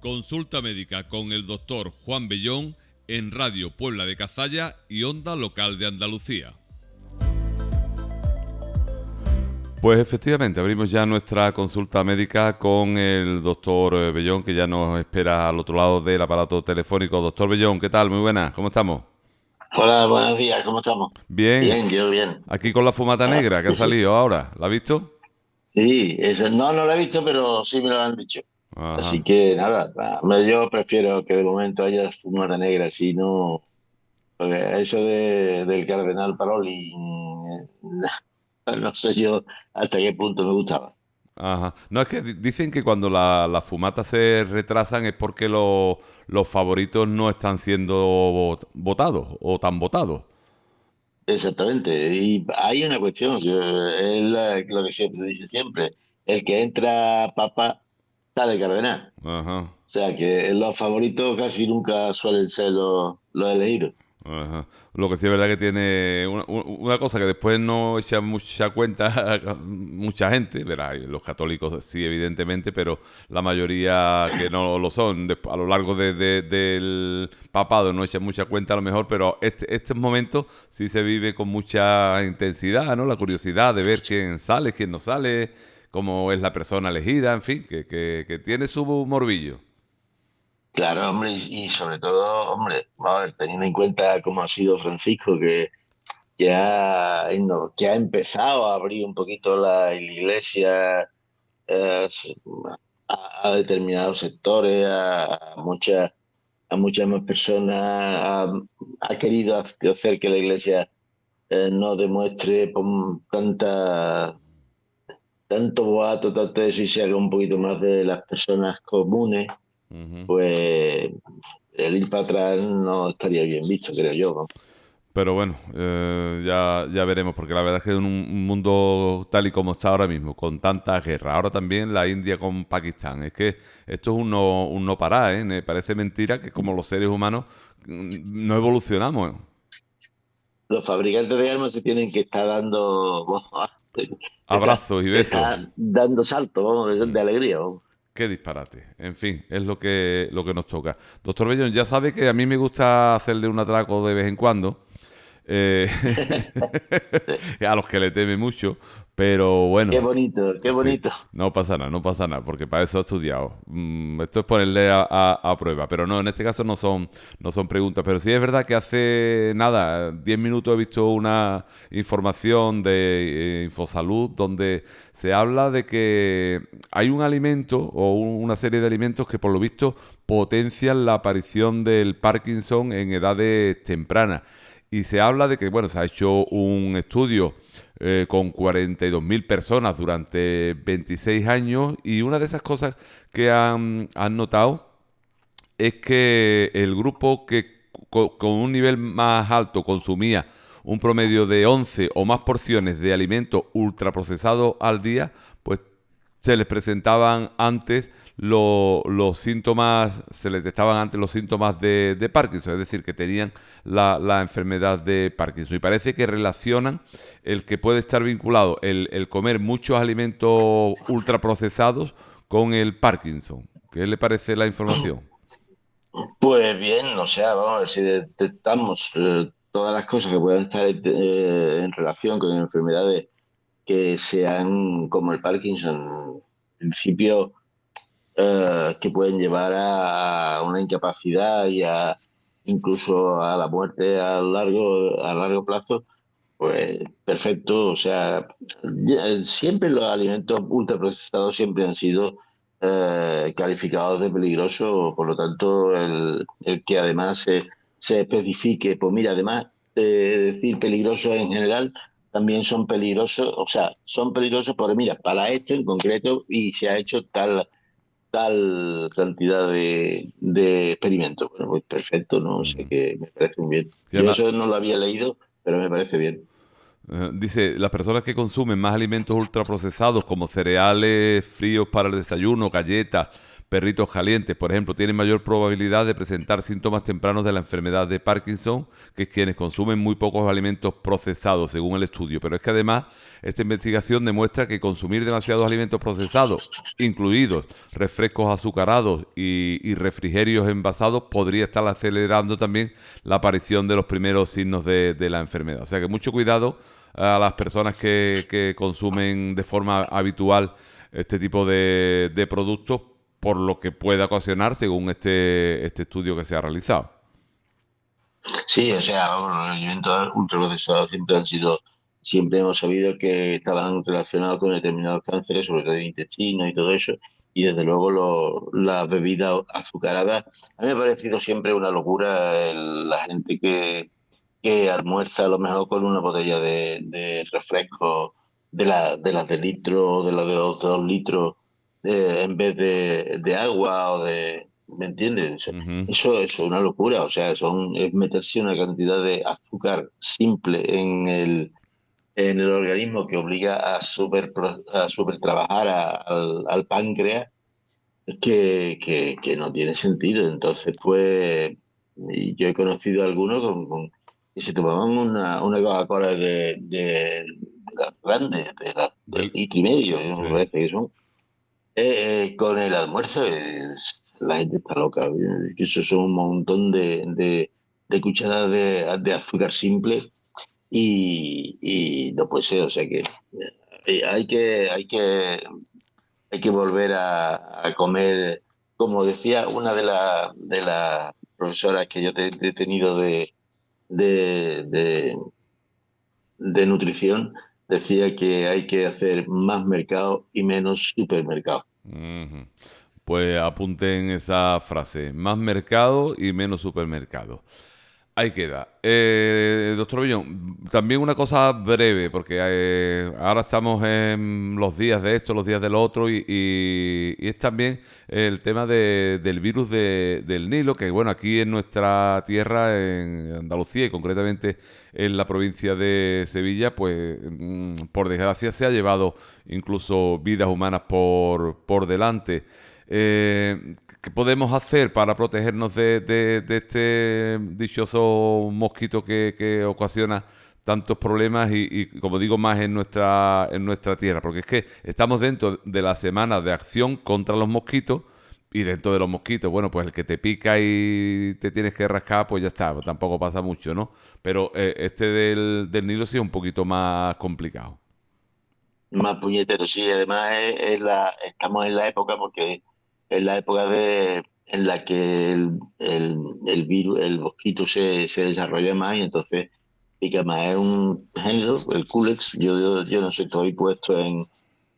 Consulta médica con el doctor Juan Bellón en Radio Puebla de Cazalla y Onda Local de Andalucía. Pues efectivamente, abrimos ya nuestra consulta médica con el doctor Bellón, que ya nos espera al otro lado del aparato telefónico. Doctor Bellón, ¿qué tal? Muy buenas, ¿cómo estamos? Hola, buenos días, ¿cómo estamos? Bien, Bien, yo bien. aquí con la fumata Ah, negra que ha sí, sí. salido ahora, ¿la ha visto? Sí, no lo he visto, pero sí me lo han dicho. Ajá. Así que nada, yo prefiero que de momento haya fumata negra, si no, porque eso del Cardenal Paroli, no sé yo hasta qué punto me gustaba. Ajá. No, es que dicen que cuando las fumatas se retrasan es porque los favoritos no están siendo votados o tan votados. Exactamente. Y hay una cuestión, que es lo que siempre dice siempre, el que entra papa sale cardenal. Ajá. O sea que los favoritos casi nunca suelen ser los elegidos. Ajá. Lo que sí es verdad que tiene una cosa que después no echa mucha cuenta mucha gente, verá, los católicos sí evidentemente, pero la mayoría que no lo son a lo largo del papado no echa mucha cuenta a lo mejor, pero estos momentos sí se vive con mucha intensidad, ¿no? La curiosidad de ver quién sale, quién no sale, cómo es la persona elegida, en fin, que tiene su morbillo. Claro, hombre, y sobre todo, hombre, a ver, teniendo en cuenta cómo ha sido Francisco, que ha empezado a abrir un poquito la iglesia eh, a determinados sectores, a muchas más personas, ha querido hacer que la iglesia no demuestre tanto boato, tanto eso, y se haga un poquito más de las personas comunes. Ujú. Pues el ir para atrás no estaría bien visto, creo yo, ¿no? Pero bueno, ya veremos, porque la verdad es que en un mundo tal y como está ahora mismo, con tantas guerras, ahora también la India con Pakistán, es que esto es un no parar, ¿eh? Me parece mentira que como los seres humanos no evolucionamos. Los fabricantes de armas se tienen que estar dando, Abrazos y besos. están dando saltos, vamos, de alegría, vamos. Qué disparate. En fin, es lo que nos toca. Doctor Bellón, ya sabe que a mí me gusta hacerle un atraco de vez en cuando. Eh, Sí. a los que le teme mucho, pero Qué bueno, bonito, qué sí, bonito. no pasa nada, no pasa nada, porque para eso he estudiado. Esto es ponerle a prueba, pero no, en este caso no son preguntas, pero sí es verdad que hace nada, 10 minutos he visto una información de Infosalud donde se habla de que hay un alimento o una serie de alimentos que por lo visto potencian la aparición del Parkinson en edades tempranas. Y se habla de que, bueno, se ha hecho un estudio con 42.000 personas durante 26 años y una de esas cosas que han notado es que el grupo que con un nivel más alto consumía un promedio de 11 o más porciones de alimentos ultraprocesados al día, pues se les presentaban antes los síntomas, se les detectaban antes los síntomas de Parkinson, es decir, que tenían la enfermedad de Parkinson. Y parece que relacionan el que puede estar vinculado el comer muchos alimentos ultraprocesados con el Parkinson. ¿Qué le parece la información? Pues bien, o sea, vamos a ver si detectamos todas las cosas que puedan estar en relación con enfermedades que sean como el Parkinson, en principio, que pueden llevar a una incapacidad y incluso a la muerte a largo plazo, pues perfecto. O sea, siempre los alimentos ultraprocesados siempre han sido calificados de peligrosos, por lo tanto, el que además se especifique, pues mira, además de decir peligrosos en general, también son peligrosos, o sea, son peligrosos porque, mira, para esto en concreto y se ha hecho tal cantidad de experimentos. Bueno, pues perfecto, no sé, Ujú. que me parece muy bien. Y Yo además, eso no lo había leído, pero me parece bien. dice, las personas que consumen más alimentos ultraprocesados como cereales fríos para el desayuno, galletas, perritos calientes, por ejemplo, tienen mayor probabilidad de presentar síntomas tempranos de la enfermedad de Parkinson que quienes consumen muy pocos alimentos procesados, según el estudio. Pero es que además esta investigación demuestra que consumir demasiados alimentos procesados, incluidos refrescos azucarados y refrigerios envasados, podría estar acelerando también la aparición de los primeros signos de la enfermedad. O sea que mucho cuidado a las personas que consumen de forma habitual este tipo de productos por lo que pueda ocasionar según este estudio que se ha realizado. Sí, o sea, vamos, los alimentos ultraprocesados siempre hemos sabido que estaban relacionados con determinados cánceres, sobre todo de intestino y todo eso, y desde luego las bebidas azucaradas. A mí me ha parecido siempre una locura la gente que almuerza a lo mejor con una botella de refresco de las de litro, de las de 2 litros, en vez de agua o de... ¿Me entiendes? Ujú. Eso es una locura, o sea, es meterse una cantidad de azúcar simple en el organismo que obliga a super trabajar al páncreas que no tiene sentido. Entonces, pues, y yo he conocido a algunos que se tomaban una Coca-Cola de las grandes, de Del, litro y medio, me sí. parece que son, con el almuerzo. La gente está loca. Eso son un montón de cucharadas de azúcar simple y no puede ser. O sea que hay que volver a comer, como decía una de las profesoras que yo he tenido de, de, de nutrición, decía que hay que hacer más mercado y menos supermercado. Ujú. Pues apunten esa frase, más mercado y menos supermercado. Ahí queda. Doctor Bellón, también una cosa breve, porque ahora estamos en los días de esto, los días de lo otro, y es también el tema del virus del Nilo, que bueno, aquí en nuestra tierra, en Andalucía y concretamente en la provincia de Sevilla, pues por desgracia se ha llevado incluso vidas humanas por delante. ¿Qué podemos hacer para protegernos de este dichoso mosquito que ocasiona tantos problemas y, como digo, más en nuestra tierra? Porque es que estamos dentro de la semana de acción contra los mosquitos y dentro de los mosquitos, bueno, pues el que te pica y te tienes que rascar, pues ya está, pues tampoco pasa mucho, ¿no? Pero este del Nilo sí es un poquito más complicado. Más puñetero, sí, además estamos en la época, porque es la época en la que el virus, el mosquito se desarrolla más y entonces pica más. Es un género, el Culex. Yo no estoy puesto en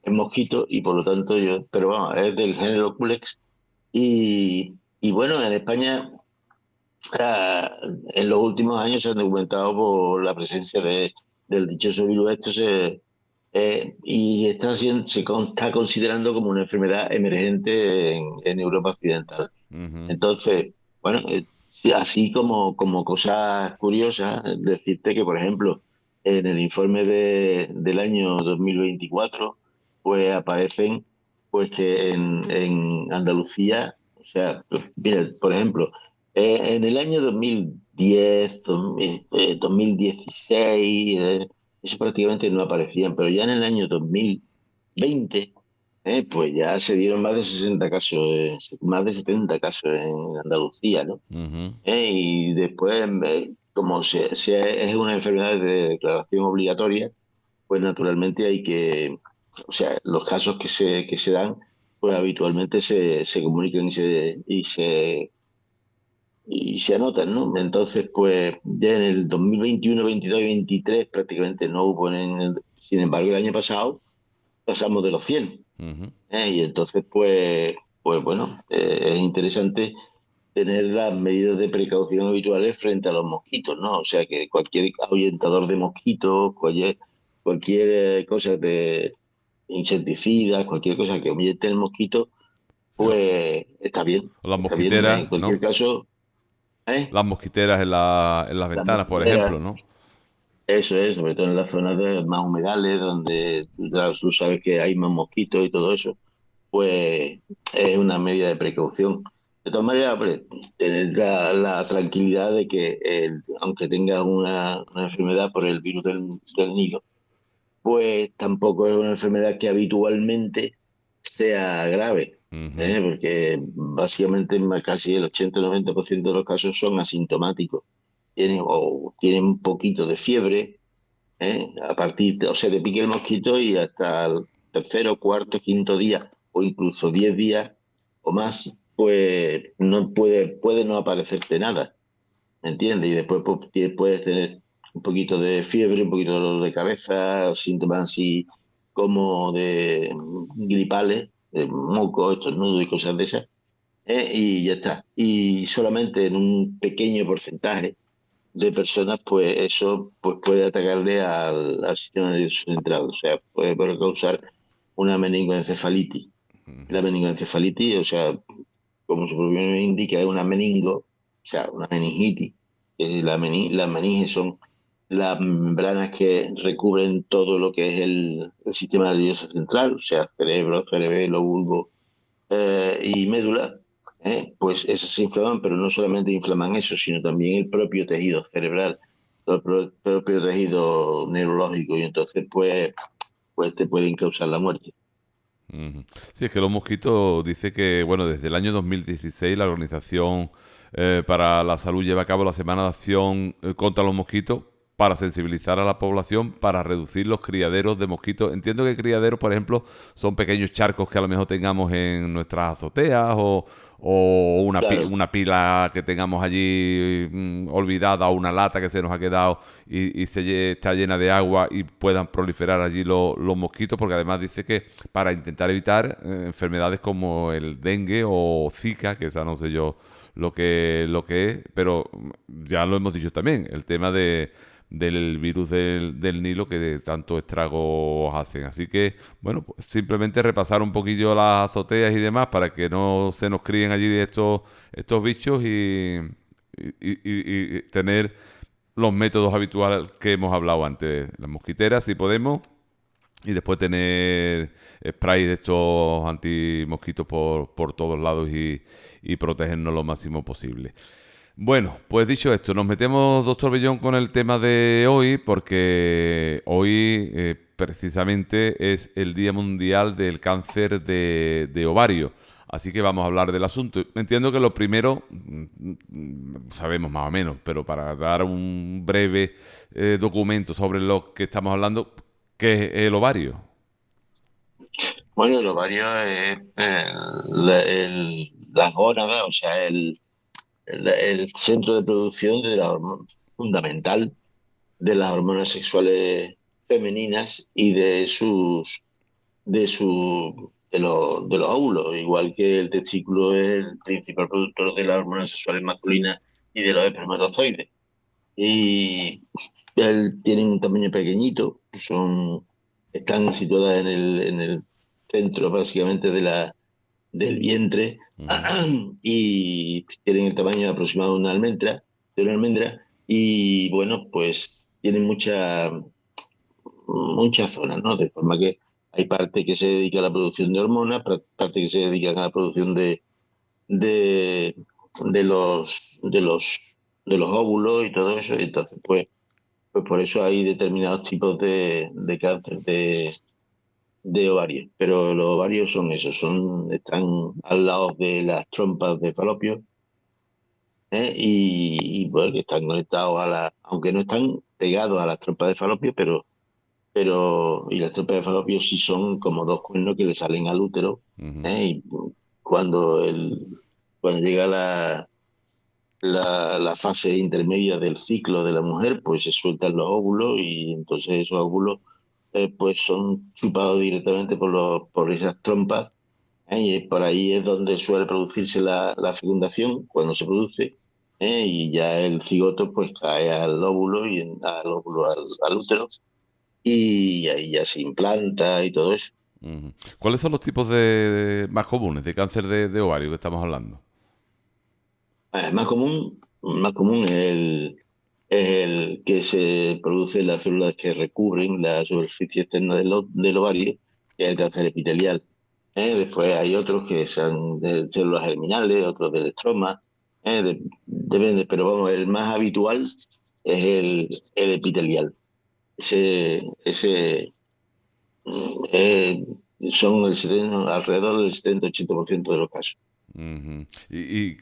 mosquito y por lo tanto pero vamos, es del género Culex. Y bueno, en España, ah, en los últimos años se han documentado por la presencia del dichoso virus y está considerando como una enfermedad emergente en Europa Occidental. Ujú, Entonces, bueno, sí, así como cosas curiosas, decirte que, por ejemplo, en el informe del año 2024, pues aparecen pues que en Andalucía, o sea, pues, mira, por ejemplo, en el año 2010, 2016, eso prácticamente no aparecían, pero ya en el año 2020, pues ya se dieron más de 60 casos, más de 70 casos en Andalucía, ¿no? ujú. Y después, como es una enfermedad de declaración obligatoria, pues naturalmente o sea, los casos que se dan, pues habitualmente se comunican y se anotan, ¿no? Entonces, pues ya en el 2021, 22 y 23 prácticamente no hubo. Sin embargo, el año pasado pasamos de los 100. Ujú. Y entonces, pues bueno, es interesante tener las medidas de precaución habituales frente a los mosquitos, ¿no? O sea, que cualquier ahuyentador de mosquitos, cualquier cosa de insecticida, cualquier cosa que ahuyente el mosquito, Sí, pues está bien, las está bien. En mosquiteras, cualquier ¿no? caso, ¿eh? Las mosquiteras en las Las ventanas, por mosquiteras, ejemplo, ¿no? eso es, sobre todo en las zonas más humedales, donde tú sabes que hay más mosquitos y todo eso. pues es una medida de precaución. De todas maneras, hombre, tener la tranquilidad de que aunque tengas una enfermedad por el virus del Nilo, pues tampoco es una enfermedad que habitualmente sea grave, Ujú, ¿eh? Porque básicamente casi el 80-90% de los casos son asintomáticos. Tienen un poquito de fiebre, ¿eh? O sea, te pique el mosquito y hasta el tercero, cuarto, quinto día, o incluso 10 días o más, pues no puede no aparecerte nada, ¿me entiendes? Y después pues, puedes tener un poquito de fiebre, un poquito de dolor de cabeza, síntomas así como de gripales, de moco, estornudo y cosas de esas, y ya está. Y solamente en un pequeño porcentaje de personas, pues eso pues puede atacarle al sistema nervioso central, o sea, puede causar una meningoencefalitis. La meningoencefalitis, o sea, como su propio nombre indica, es una meningo, o sea, una meningitis. Las meninges son las membranas que recubren todo lo que es el sistema nervioso central, o sea, cerebro, cerebelo, bulbo, y médula, pues esas se inflaman, pero no solamente inflaman eso, sino también el propio tejido cerebral, todo el propio tejido neurológico, y entonces pues te pueden causar la muerte. ujú. Sí, es que los mosquitos dice que, bueno, desde el año 2016 la Organización para la Salud lleva a cabo la Semana de Acción contra los Mosquitos para sensibilizar a la población para reducir los criaderos de mosquitos. Entiendo que criaderos, por ejemplo, son pequeños charcos que a lo mejor tengamos en nuestras azoteas o Claro, una pila que tengamos allí olvidada o una lata que se nos ha quedado está llena de agua y puedan proliferar allí los mosquitos, porque además dice que para intentar evitar enfermedades como el dengue o Zika, que esa no sé yo lo que es, pero ya lo hemos dicho también, el tema del virus del Nilo que tanto estragos hacen. Así que, bueno, pues simplemente repasar un poquillo las azoteas y demás para que no se nos críen allí estos bichos y tener los métodos habituales que hemos hablado antes. Las mosquiteras, si podemos, y después tener spray de estos antimosquitos por todos lados y protegernos lo máximo posible. Bueno, pues dicho esto, nos metemos, doctor Bellón, con el tema de hoy, porque hoy precisamente es el Día Mundial del Cáncer de Ovario. Así que vamos a hablar del asunto. Entiendo que lo primero, sabemos más o menos, pero para dar un breve documento sobre lo que estamos hablando, ¿qué es el ovario? bueno, el ovario es las gónadas, o sea, el centro de producción de la hormona fundamental de las hormonas sexuales femeninas y de los óvulos, igual que el testículo es el principal productor de las hormonas sexuales masculinas y de los espermatozoides. Y tienen un tamaño pequeñito, están situadas en el centro básicamente del vientre, Ujú, y tienen el tamaño aproximado de una almendra, y bueno, pues tienen muchas zonas, ¿no? De forma que hay parte que se dedica a la producción de hormonas, parte que se dedica a la producción de, de los óvulos y todo eso, y entonces pues por eso hay determinados tipos de cáncer de ovarios. Pero los ovarios son esos, están al lado de las trompas de falopio, bueno, que están conectados aunque no están pegados a las trompas de falopio, y las trompas de falopio sí son como dos cuernos que le salen al útero, ujú, y cuando cuando llega la fase intermedia del ciclo de la mujer, pues se sueltan los óvulos, y entonces esos óvulos pues son chupados directamente por esas trompas, y por ahí es donde suele producirse la fecundación, cuando se produce, y ya el cigoto pues cae al útero, y ahí ya se implanta y todo eso. ujú. ¿Cuáles son los tipos más comunes de cáncer de ovario que estamos hablando? Más común es el que se produce en las células que recubren la superficie externa del ovario, que es el cáncer epitelial. Después hay otros que son de células germinales, otros del estroma. Depende, pero vamos, el más habitual es el epitelial. Ese eh, son alrededor del 70-80% de los casos. Ujú. ¿Y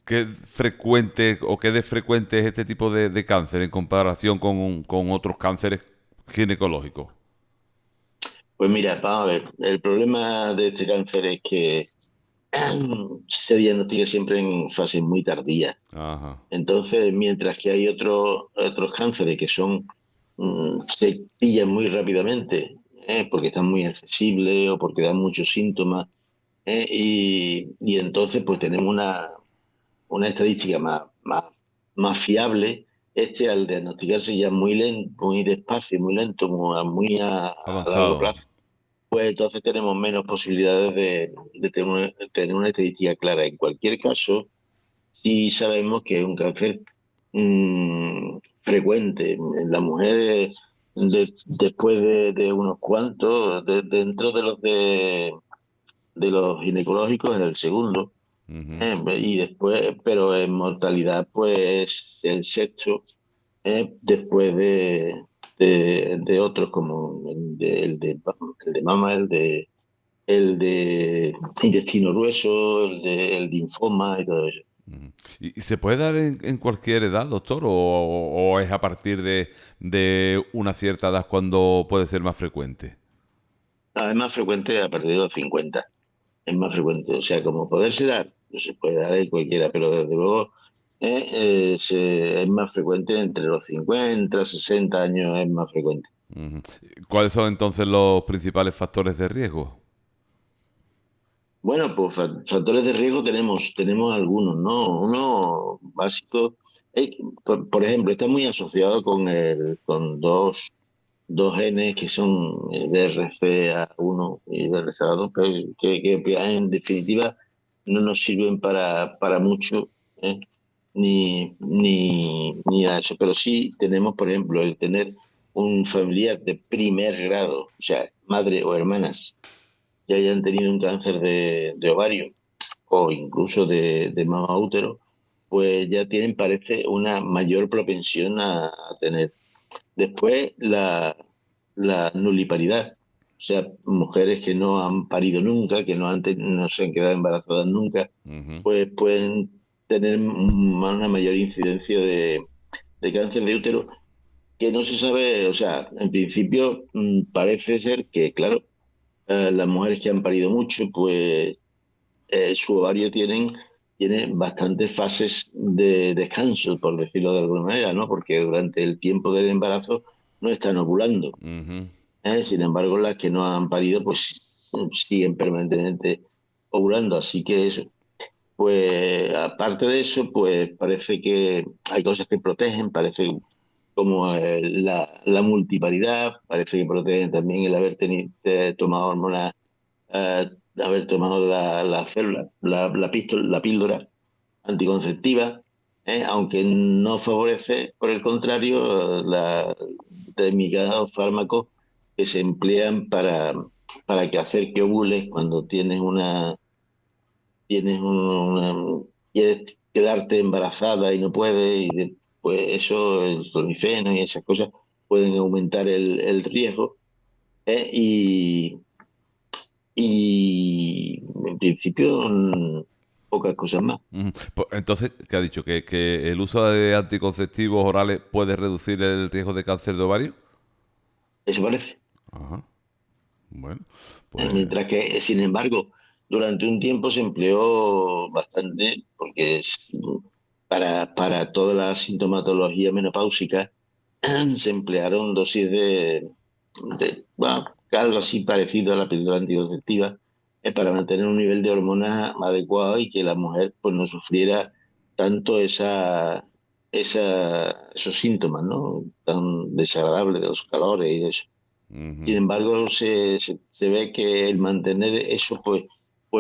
qué frecuente o qué de frecuente es este tipo de cáncer en comparación con otros cánceres ginecológicos? Pues mira, vamos a ver, el problema de este cáncer es que se diagnostica siempre en fases muy tardías. Ajá. Entonces, mientras que hay otros cánceres que se pillan muy rápidamente, porque están muy accesibles o porque dan muchos síntomas, y entonces pues tenemos una estadística más fiable. Este al diagnosticarse ya muy lento, muy despacio, muy lento, a largo Avanzado. plazo, pues entonces tenemos menos posibilidades de tener una estadística clara. En cualquier caso, sí sabemos que es un cáncer frecuente en las mujeres después de unos cuantos, dentro de los ginecológicos es el segundo, Ujú. y después, pero en mortalidad pues el sexto, después de otros como el de mama, el de intestino grueso, el linfoma y todo eso. Ujú. ¿Y se puede dar en cualquier edad, doctor? ¿O es a partir de una cierta edad cuando puede ser más frecuente? Es más frecuente a partir de los 50, es más frecuente. O sea, como poderse dar, no se puede dar en cualquiera, pero desde luego es más frecuente entre los 50, 60 años, es más frecuente. Ujú. ¿Cuáles son entonces los principales factores de riesgo? Bueno, pues factores de riesgo tenemos algunos, ¿no? Uno básico, por ejemplo, está muy asociado con dos genes que son BRCA1 y BRCA2, que en definitiva no nos sirven para mucho, ¿eh? Ni a eso, pero sí tenemos, por ejemplo, el tener un familiar de primer grado, o sea, madre o hermanas que hayan tenido un cáncer de ovario o incluso de mama útero, pues ya tienen, parece, una mayor propensión a tener. Después, la nuliparidad, o sea, mujeres que no han parido nunca, que no se han quedado embarazadas nunca, Ujú. pues pueden tener una mayor incidencia de cáncer de útero, que no se sabe, o sea, en principio parece ser que, claro, las mujeres que han parido mucho, pues su ovario tiene bastantes fases de descanso, por decirlo de alguna manera, ¿no? Porque durante el tiempo del embarazo no están ovulando. Ujú. Sin embargo, las que no han parido, pues siguen permanentemente ovulando. Así que eso, pues aparte de eso, pues parece que hay cosas que protegen, parece como la multiparidad, parece que protegen también el tomado hormonas, haber tomado la célula, la píldora anticonceptiva, aunque no favorece, por el contrario, la determinados fármacos que se emplean para que hacer que ovules cuando quieres quedarte embarazada y no puedes, pues eso, el clomifeno y esas cosas pueden aumentar el riesgo, y en principio pocas cosas más. Ujú. Entonces, ¿qué ha dicho? ¿Que el uso de anticonceptivos orales puede reducir el riesgo de cáncer de ovario? Eso parece. Ajá. Bueno, pues... Mientras que, sin embargo, durante un tiempo se empleó bastante, porque para toda la sintomatología menopáusica se emplearon dosis bueno, algo así parecido a la píldora anticonceptiva, para mantener un nivel de hormonas adecuado y que la mujer pues no sufriera tanto esos síntomas, ¿no? Tan desagradables de los calores y de eso. Sin ujú. embargo, se ve que el mantener eso pues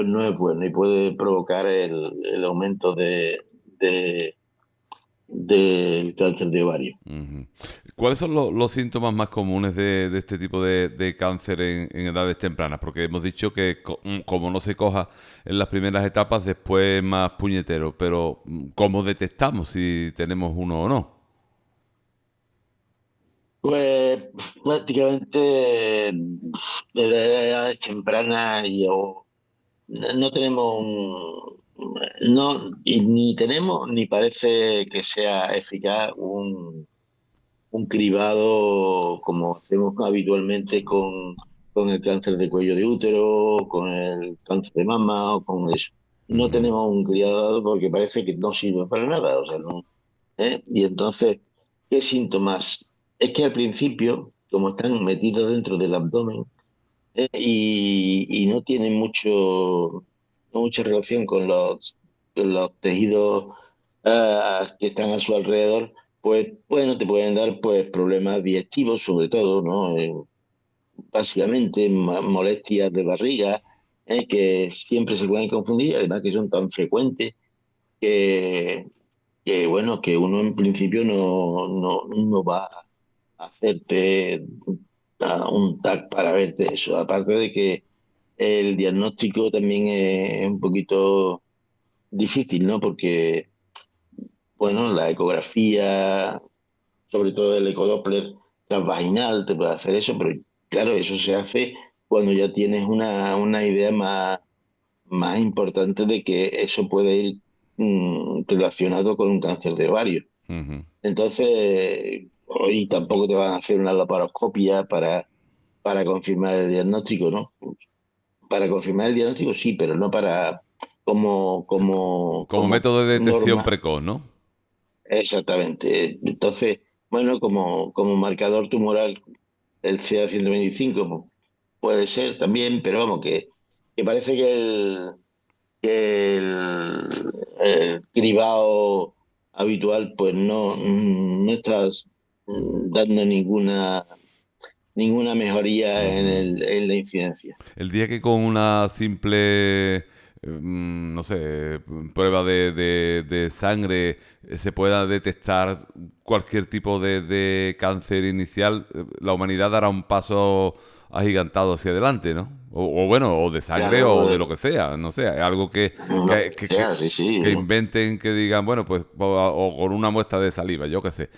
no es bueno y puede provocar el aumento de, del cáncer de ovario. Ujú. ¿Cuáles son los síntomas más comunes de este tipo de cáncer en edades tempranas? Porque hemos dicho que como no se coja en las primeras etapas, después es más puñetero, pero ¿cómo detectamos si tenemos uno o no? Pues prácticamente desde edades tempranas yo no tenemos no, y ni tenemos ni parece que sea eficaz un cribado como hacemos habitualmente con el cáncer de cuello de útero, con el cáncer de mama o con eso. No Ujú, tenemos un criado porque parece que no sirve para nada, o sea, no, ¿eh? Y entonces, ¿qué síntomas? Es que al principio, como están metidos dentro del abdomen, y no tienen no mucha relación con los tejidos que están a su alrededor, pues bueno, te pueden dar pues problemas digestivos sobre todo, ¿no? Básicamente molestias de barriga, que siempre se pueden confundir, y además que son tan frecuentes que, que bueno, que uno en principio no va a hacerte un TAC para verte eso. Aparte de que el diagnóstico también es un poquito difícil, ¿no? Porque, bueno, la ecografía, sobre todo el ecodoppler transvaginal, te puede hacer eso, pero claro, eso se hace cuando ya tienes una idea más importante de que eso puede ir relacionado con un cáncer de ovario. ujú. Entonces, hoy tampoco te van a hacer una laparoscopia para confirmar el diagnóstico, ¿no? Para confirmar el diagnóstico sí, pero no para Como como método de detección norma. precoz, ¿no? Exactamente. Entonces, bueno, como marcador tumoral, el CA 125 pues, puede ser también, pero vamos, que parece el cribado habitual pues no estás dando ninguna mejoría Ujú. en la incidencia. El día que con una simple, no sé, prueba de sangre se pueda detectar cualquier tipo de cáncer inicial, la humanidad dará un paso agigantado hacia adelante, ¿no? O bueno, o de sangre Claro, o de lo que sea, no sé, algo lo que sea, sí, que sí. inventen, que digan, bueno, pues o con una muestra de saliva, yo qué sé.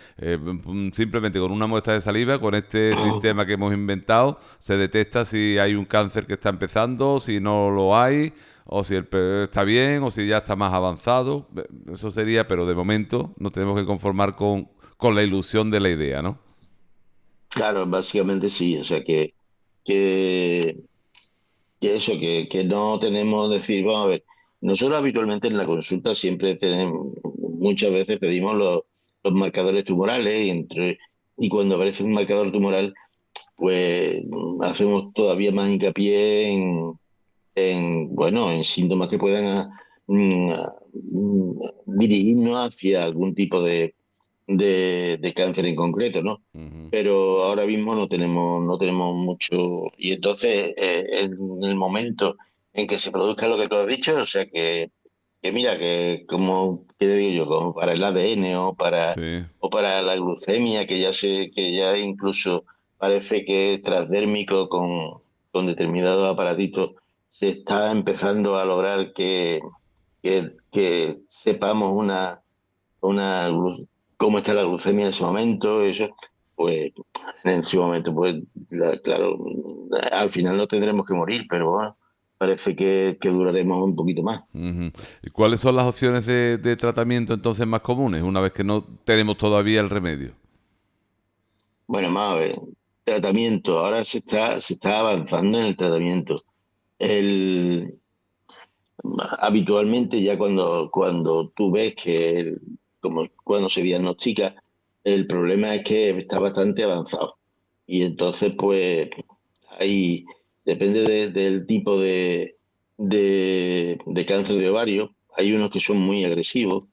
Simplemente con una muestra de saliva, con este sistema que hemos inventado, se detecta si hay un cáncer que está empezando, si no lo hay, o si está bien, o si ya está más avanzado. Eso sería, pero de momento nos tenemos que conformar con la ilusión de la idea, ¿no? Claro, básicamente sí. O sea que, que eso, que no tenemos decir, vamos a ver, nosotros habitualmente en la consulta siempre tenemos, muchas veces pedimos los marcadores tumorales y cuando aparece un marcador tumoral, pues hacemos todavía más hincapié bueno, en síntomas que puedan dirigirnos hacia algún tipo de cáncer en concreto, ¿no? Ujú. Pero ahora mismo no tenemos mucho. Y entonces, en el momento en que se produzca lo que tú has dicho, o sea que mira, que como, ¿qué te digo yo? Como para el ADN Sí. o para la glucemia, que ya incluso parece que es transdérmico con determinados aparatitos, se está empezando a lograr que sepamos una cómo está la glucemia en ese momento, eso, pues en ese momento, pues claro, al final no tendremos que morir, pero bueno, parece que duraremos un poquito más. Ujú. ¿Y cuáles son las opciones de tratamiento entonces más comunes, una vez que no tenemos todavía el remedio? Bueno, más a ver, tratamiento, ahora se está avanzando en el tratamiento. El, habitualmente ya cuando tú ves como cuando se diagnostica, el problema es que está bastante avanzado. Y entonces, pues, ahí depende del tipo de cáncer de ovario. Hay unos que son muy agresivos,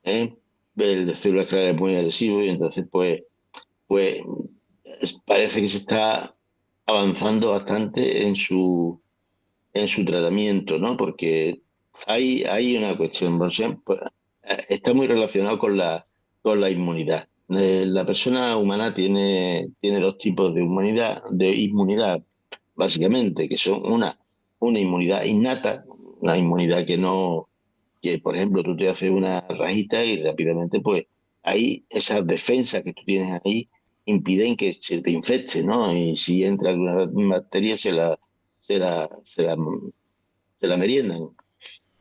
¿eh? El de células claras es muy agresivo y entonces, pues parece que se está avanzando bastante en su tratamiento, ¿no? Porque hay una cuestión, o sea, pues, está muy relacionado con la inmunidad. La persona humana tiene dos tipos de inmunidad, básicamente, que son una inmunidad innata, una inmunidad que no, que por ejemplo tú te haces una rajita y rápidamente pues ahí esas defensas que tú tienes ahí impiden que se te infecte, ¿no? Y si entra alguna bacteria se la meriendan.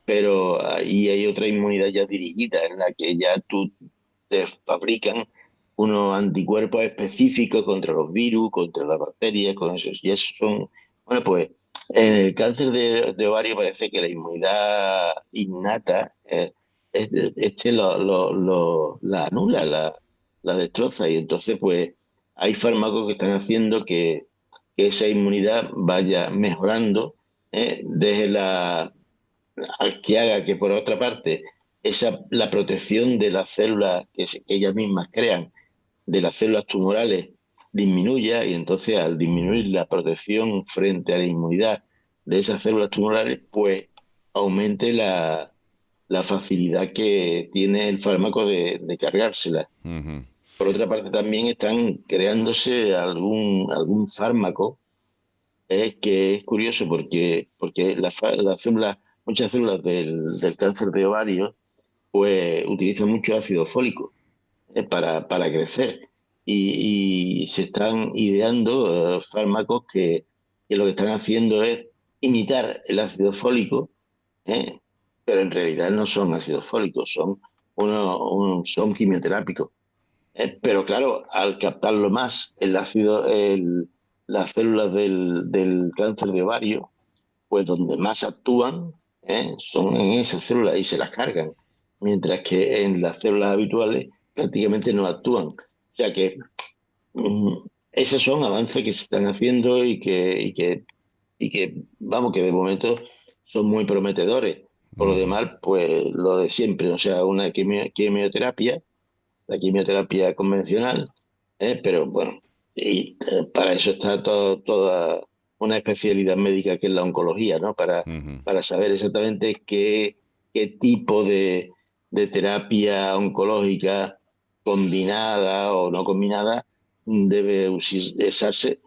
Pero ahí hay otra inmunidad ya dirigida en la que ya tú te fabrican unos anticuerpos específicos contra los virus, contra las bacterias, con esos. Y esos son, bueno, pues en el cáncer de ovario parece que la inmunidad innata la anula, la destroza. Y entonces, pues hay fármacos que están haciendo que esa inmunidad vaya mejorando, desde al que haga que por otra parte la protección de las células que ellas mismas crean, de las células tumorales, disminuya, y entonces al disminuir la protección frente a la inmunidad de esas células tumorales, pues aumente la facilidad que tiene el fármaco de cargársela. Ujú. Por otra parte, también están creándose algún fármaco, que es curioso porque muchas células del cáncer de ovario pues utilizan mucho ácido fólico, para crecer. Y se están ideando fármacos que lo que están haciendo es imitar el ácido fólico, ¿eh? Pero en realidad no son ácidos fólicos, son quimioterápicos. Pero claro, al captarlo más las células del cáncer de ovario, pues donde más actúan, son en esas células y se las cargan, mientras que en las células habituales prácticamente no actúan. O sea que mm, esos son avances que se están haciendo y que, vamos, que de momento son muy prometedores. Por lo Ujú. demás, pues lo de siempre, o sea, una quimioterapia, la quimioterapia convencional, pero bueno, y para eso está toda una especialidad médica que es la oncología, ¿no? Ujú. Para saber exactamente qué tipo de terapia oncológica combinada o no combinada debe usarse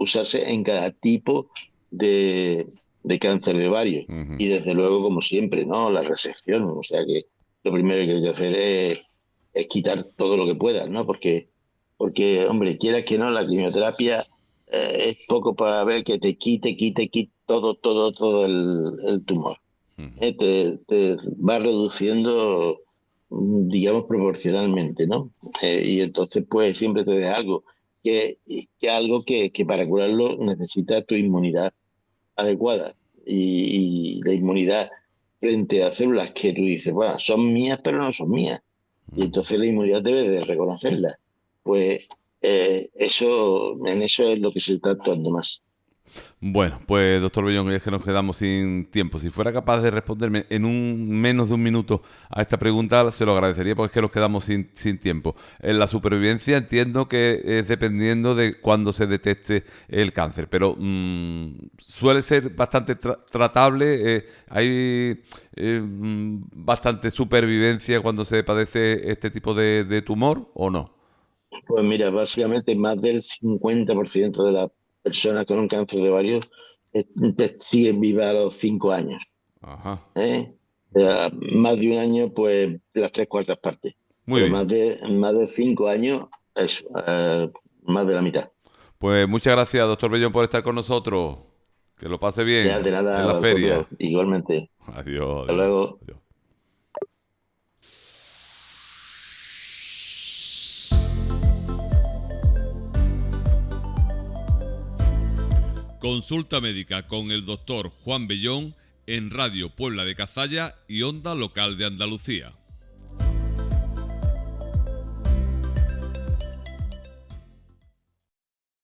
en cada tipo de cáncer de ovario. Ujú. Y desde luego, como siempre, ¿no? La resección, o sea que lo primero que hay que hacer es quitar todo lo que puedas, ¿no? Porque, hombre, quieras que no, la quimioterapia es poco para ver que te quite todo el tumor. Ujú. Te va reduciendo, digamos, proporcionalmente, ¿no? Y entonces, pues, siempre te deja algo, que para curarlo necesitas tu inmunidad adecuada. Y la inmunidad frente a células que tú dices, bueno, son mías, pero no son mías. Y Ujú. entonces la inmunidad debe de reconocerlas. Pues en eso es lo que se está actuando más. Bueno, pues doctor Bellón, es que nos quedamos sin tiempo. Si fuera capaz de responderme en menos de un minuto a esta pregunta, se lo agradecería porque es que nos quedamos sin tiempo. En la supervivencia entiendo que es dependiendo de cuándo se detecte el cáncer, pero suele ser bastante tratable. Hay bastante supervivencia cuando se padece este tipo de tumor, ¿o no? Pues mira, básicamente más del 50% de las personas con un cáncer de ovario siguen vivas a los 5 años. Ajá. ¿Eh? Más de un año, pues las tres cuartas partes. Muy Pero bien. más de 5 años, eso, más de la mitad. Pues muchas gracias, doctor Bellón, por estar con nosotros. Que lo pase Ya bien de nada en a la vosotros, feria. igualmente. Adiós, Hasta adiós, luego. adiós. Consulta médica con el doctor Juan Bellón en Radio Puebla de Cazalla y Onda Local de Andalucía.